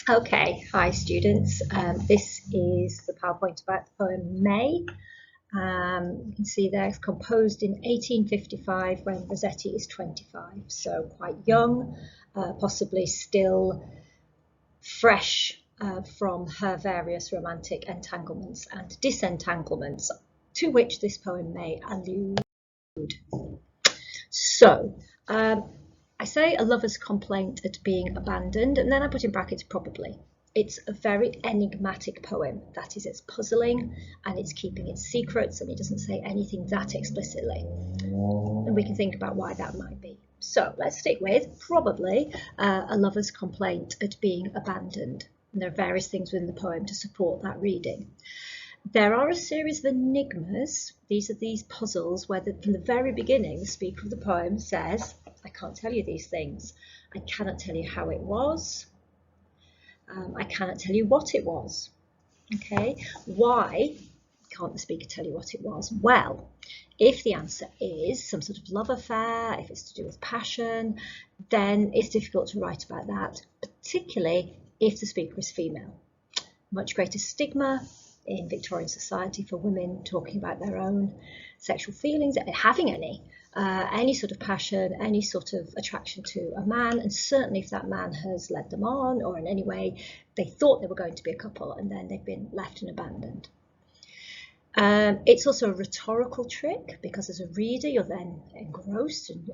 Okay, hi students. This is the PowerPoint about the poem May. You can see there it's composed in 1855 when Rossetti is 25, so quite young, possibly still fresh from her various romantic entanglements and disentanglements to which this poem may allude. So, I say a lover's complaint at being abandoned, and then I put in brackets probably. It's a very enigmatic poem. That is, it's puzzling and it's keeping its secrets, and it doesn't say anything that explicitly. And we can think about why that might be. So let's stick with probably a lover's complaint at being abandoned. And there are various things within the poem to support that reading. There are a series of enigmas. These are these puzzles where from the very beginning, the speaker of the poem says, I can't tell you these things. I cannot tell you how it was. I cannot tell you what it was. Okay, why can't the speaker tell you what it was? Well, if the answer is some sort of love affair, if it's to do with passion, then it's difficult to write about that, particularly if the speaker is female. Much greater stigma in Victorian society for women talking about their own sexual feelings, having any sort of passion, any sort of attraction to a man, and certainly if that man has led them on or in any way they thought they were going to be a couple and then they've been left and abandoned. It's also a rhetorical trick because as a reader you're then engrossed and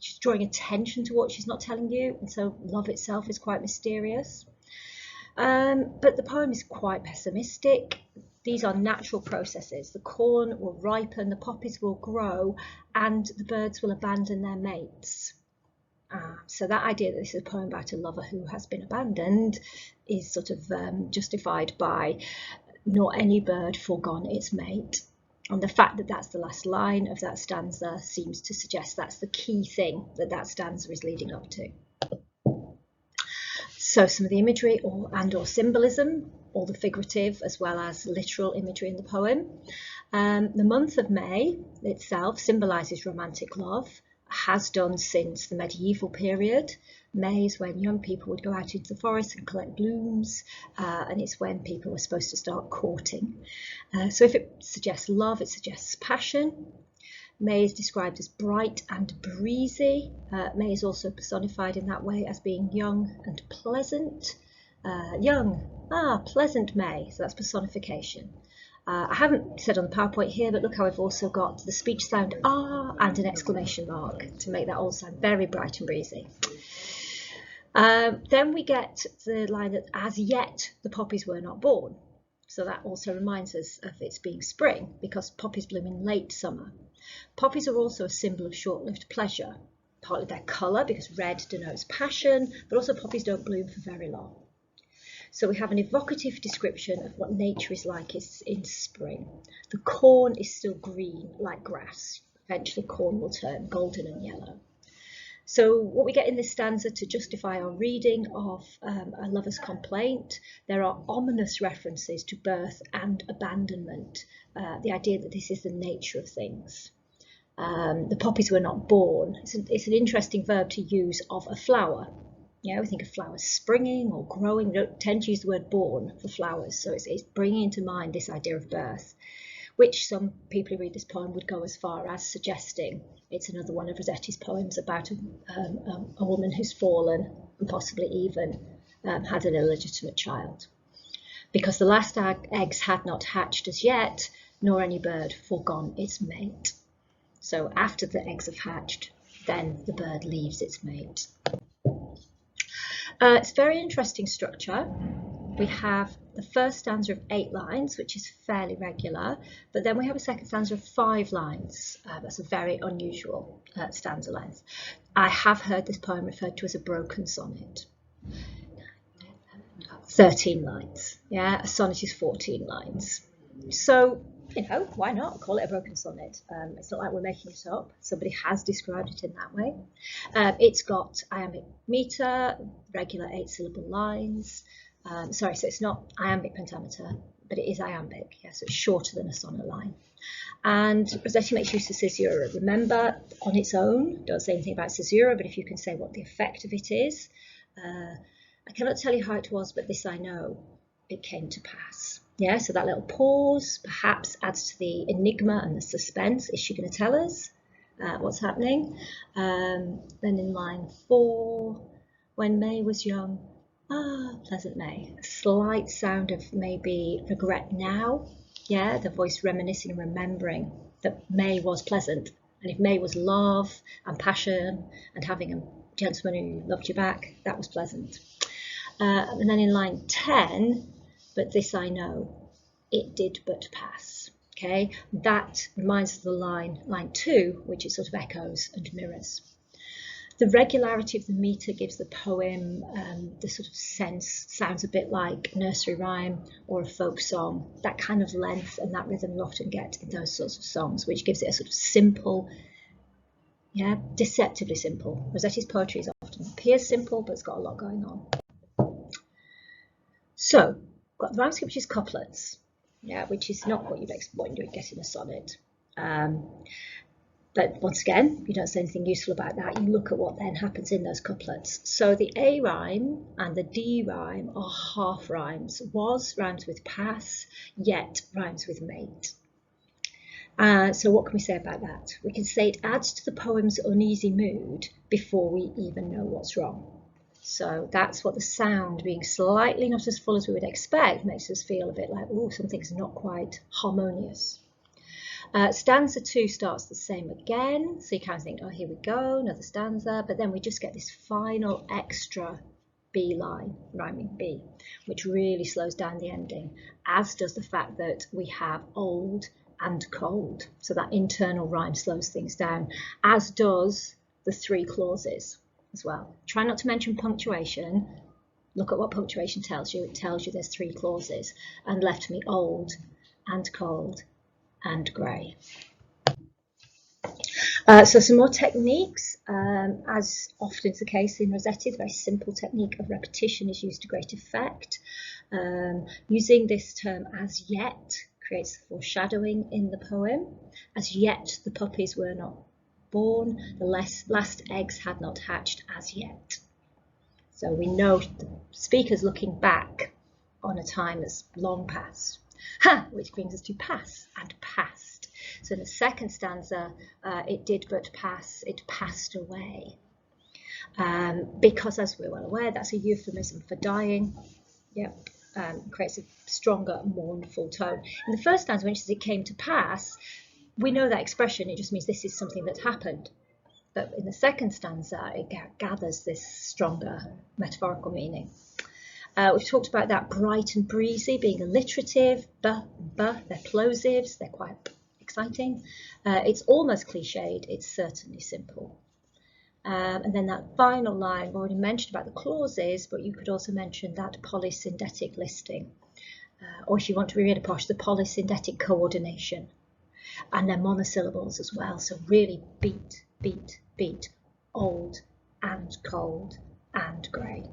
she's drawing attention to what she's not telling you, and so love itself is quite mysterious. But the poem is quite pessimistic. These are natural processes. The corn will ripen, the poppies will grow, and the birds will abandon their mates. So that idea that this is a poem about a lover who has been abandoned is sort of justified by nor any bird forgone its mate. And the fact that that's the last line of that stanza seems to suggest that's the key thing that stanza is leading up to. So some of the imagery or symbolism, all the figurative as well as literal imagery in the poem. The month of May itself symbolises romantic love, has done since the medieval period. May is when young people would go out into the forest and collect blooms, and it's when people were supposed to start courting. So if it suggests love, it suggests passion. May is described as bright and breezy. May is also personified in that way as being young and pleasant. Pleasant May, so that's personification. I haven't said on the PowerPoint here, but look how I've also got the speech sound and an exclamation mark to make that all sound very bright and breezy. Then we get the line that as yet the poppies were not born. So that also reminds us of it being spring because poppies bloom in late summer. Poppies are also a symbol of short-lived pleasure, partly their colour because red denotes passion, but also poppies don't bloom for very long. So we have an evocative description of what nature is like in spring. The corn is still green like grass. Eventually corn will turn golden and yellow. So what we get in this stanza to justify our reading of A Lover's Complaint, there are ominous references to birth and abandonment, the idea that this is the nature of things. The poppies were not born. It's an interesting verb to use of a flower. You know, we think of flowers springing or growing. We don't tend to use the word born for flowers, so it's bringing into mind this idea of birth, which some people who read this poem would go as far as suggesting it's another one of Rossetti's poems about a woman who's fallen and possibly even had an illegitimate child. Because the last eggs had not hatched as yet, nor any bird forgone its mate. So after the eggs have hatched, then the bird leaves its mate. It's a very interesting structure. We have the first stanza of 8 lines, which is fairly regular, but then we have a second stanza of 5 lines. That's a very unusual stanza length. I have heard this poem referred to as a broken sonnet. 13 lines. Yeah, a sonnet is 14 lines. So, you know, why not call it a broken sonnet? It's not like we're making it up. Somebody has described it in that way. It's got iambic meter, regular 8-syllable lines. So it's not iambic pentameter, but it is iambic. Yeah, so it's shorter than a sonnet line. And Rossetti makes use of caesura. Remember, on its own, don't say anything about caesura, but if you can say what the effect of it is, I cannot tell you how it was, but this I know, it came to pass. Yeah, so that little pause perhaps adds to the enigma and the suspense. Is she going to tell us what's happening? Then in line 4, when May was young, pleasant May. A slight sound of maybe regret now. Yeah, the voice reminiscing and remembering that May was pleasant. And if May was love and passion and having a gentleman who loved you back, that was pleasant. And then in line 10, but this I know, it did but pass. Okay, that reminds us of the line 2, which it sort of echoes and mirrors. The regularity of the meter gives the poem the sort of sense, sounds a bit like nursery rhyme or a folk song. That kind of length and that rhythm you often get in those sorts of songs, which gives it a sort of simple, yeah, deceptively simple. Rossetti's poetry is often appears simple, but it's got a lot going on. So, got the rhyme scheme, which is couplets, yeah, which is not what you'd get in a sonnet. But once again, if you don't say anything useful about that, you look at what then happens in those couplets. So the A rhyme and the D rhyme are half rhymes. Was rhymes with pass, yet rhymes with mate. So what can we say about that? We can say it adds to the poem's uneasy mood before we even know what's wrong. So that's what the sound, being slightly not as full as we would expect, makes us feel a bit like, oh, something's not quite harmonious. Stanza 2 starts the same again, so you kind of think, oh, here we go, another stanza, but then we just get this final extra B line, rhyming B, which really slows down the ending, as does the fact that we have old and cold, so that internal rhyme slows things down, as does the 3 clauses as well. Try not to mention punctuation. Look at what punctuation tells you. It tells you there's 3 clauses, and left me old and cold and grey. So some more techniques, as often is the case in Rossetti, the very simple technique of repetition is used to great effect. Using this term as yet creates foreshadowing in the poem. As yet the puppies were not born, the last eggs had not hatched as yet. So we know the speaker's looking back on a time that's long past. Which brings us to pass and past. So in the second stanza, it did but pass, it passed away. Because as we're well aware, that's a euphemism for dying. Yep, creates a stronger, mournful tone. In the first stanza, when it says it came to pass, we know that expression, it just means this is something that happened. But in the second stanza, it gathers this stronger metaphorical meaning. We've talked about that bright and breezy being alliterative, they're plosives, they're quite exciting. It's almost cliched, it's certainly simple. And then that final line, I've already mentioned about the clauses, but you could also mention that polysyndetic listing. Or if you want to be really posh, the polysyndetic coordination. And then monosyllables as well, so really beat, beat, beat, old and cold and grey.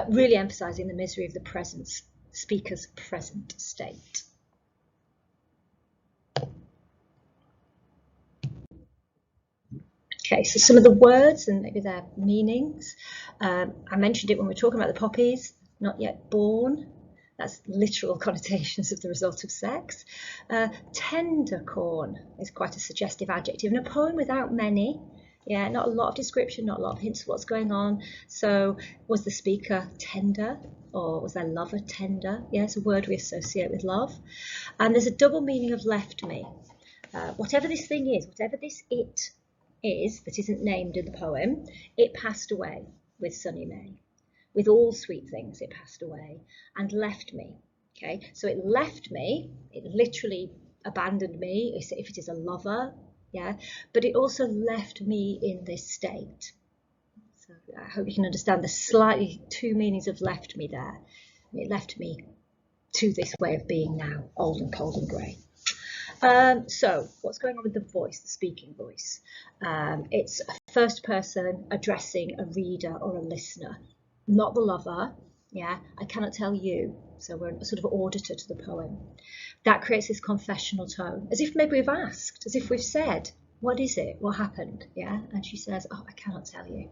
Really emphasising the misery of the present speaker's present state. Okay, so some of the words and maybe their meanings. I mentioned it when we were talking about the poppies, not yet born. That's literal connotations of the result of sex. Tender corn is quite a suggestive adjective. In a poem without many, yeah, not a lot of description, not a lot of hints of what's going on. So was the speaker tender, or was their lover tender? Yeah, it's a word we associate with love. And there's a double meaning of left me. Whatever this thing is, whatever this it is that isn't named in the poem, it passed away with sunny May. With all sweet things, it passed away and left me. Okay, so it left me, it literally abandoned me, if it is a lover, yeah, but it also left me in this state. So I hope you can understand the slightly 2 meanings of left me there. It left me to this way of being now, old and cold and grey. So what's going on with the voice, the speaking voice? It's a first person addressing a reader or a listener, not the lover. Yeah, I cannot tell you. So we're a sort of auditor to the poem. That creates this confessional tone, as if maybe we've asked, as if we've said, what is it? What happened? Yeah, and she says, oh, I cannot tell you.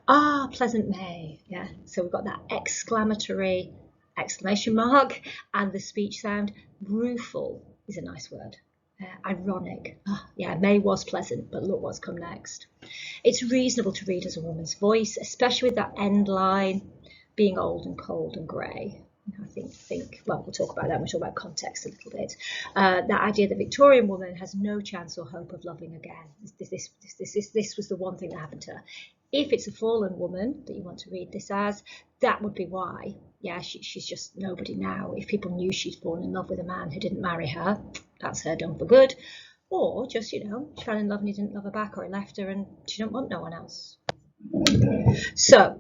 Ah, pleasant May. Yeah, so we've got that exclamation mark and the speech sound. Rueful is a nice word. Ironic. Yeah, May was pleasant, but look what's come next. It's reasonable to read as a woman's voice, especially with that end line being old and cold and grey. I think, well, we'll talk about that when we talk about context a little bit. That idea that Victorian woman has no chance or hope of loving again. This was the one thing that happened to her. If it's a fallen woman that you want to read this as, that would be why. Yeah, she's just nobody now. If people knew she'd fallen in love with a man who didn't marry her, that's her done for good. Or just, she fell in love and he didn't love her back, or he left her and she don't want no one else. So,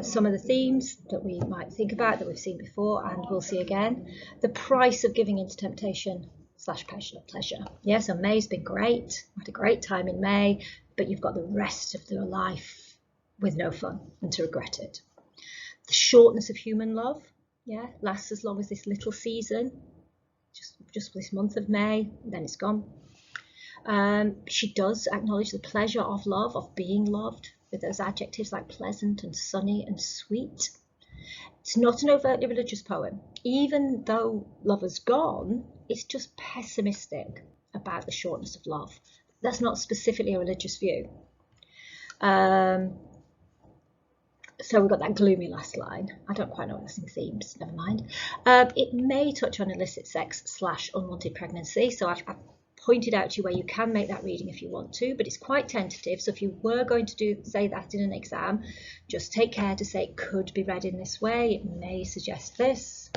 some of the themes that we might think about that we've seen before and we'll see again. The price of giving into temptation / pleasure. Yeah, so May's been great. I had a great time in May, but you've got the rest of your life with no fun and to regret it. The shortness of human love, yeah, lasts as long as this little season, just this month of May, then it's gone. She does acknowledge the pleasure of love, of being loved, with those adjectives like pleasant and sunny and sweet. It's not an overtly religious poem. Even though love is gone, it's just pessimistic about the shortness of love. That's not specifically a religious view. So we've got that gloomy last line. I don't quite know what that's in themes, never mind. It may touch on illicit sex / unwanted pregnancy. So I've pointed out to you where you can make that reading if you want to, but it's quite tentative. So if you were going to say that in an exam, just take care to say it could be read in this way. It may suggest this.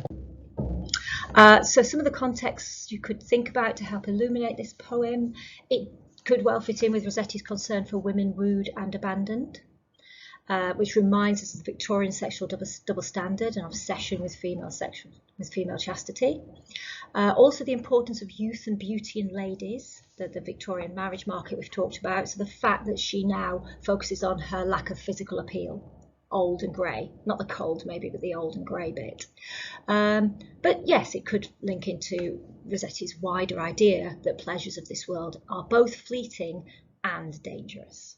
So some of the contexts you could think about to help illuminate this poem. It could well fit in with Rossetti's concern for women wooed and abandoned, which reminds us of the Victorian sexual double standard and obsession with female chastity. Also the importance of youth and beauty in ladies, the Victorian marriage market we've talked about. So the fact that she now focuses on her lack of physical appeal, old and grey, not the cold maybe, but the old and grey bit. But yes, it could link into Rossetti's wider idea that pleasures of this world are both fleeting and dangerous.